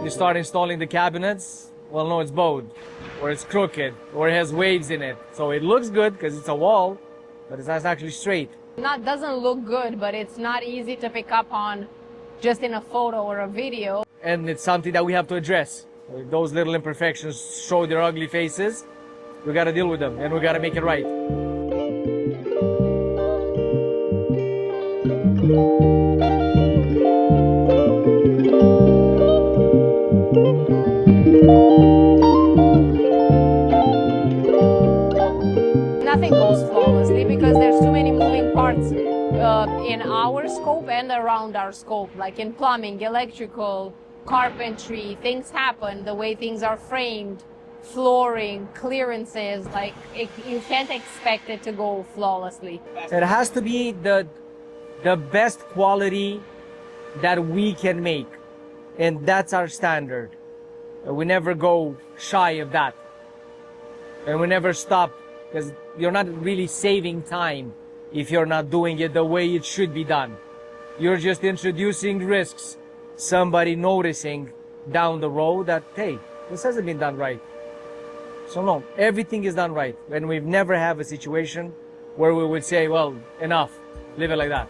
You start installing the cabinets, well, no, it's bowed, or it's crooked, or it has waves in it. So it looks good because it's a wall, but it's not actually straight. Doesn't look good, but it's not easy to pick up on just in a photo or a video. And it's something that we have to address. If those little imperfections show their ugly faces, we got to deal with them and we got to make it right. Nothing goes flawlessly because there's too many moving parts in our scope and around our scope, like in plumbing, electrical, carpentry. Things happen, the way things are framed, flooring, clearances, you can't expect it to go flawlessly. It has to be the best quality that we can make, and that's our standard. We never go shy of that, and we never stop, because you're not really saving time if you're not doing it the way it should be done. You're just introducing risks, somebody noticing down the road that, hey, this hasn't been done right. So no, everything is done right, and we've never have a situation where we would say, well, enough, leave it like that.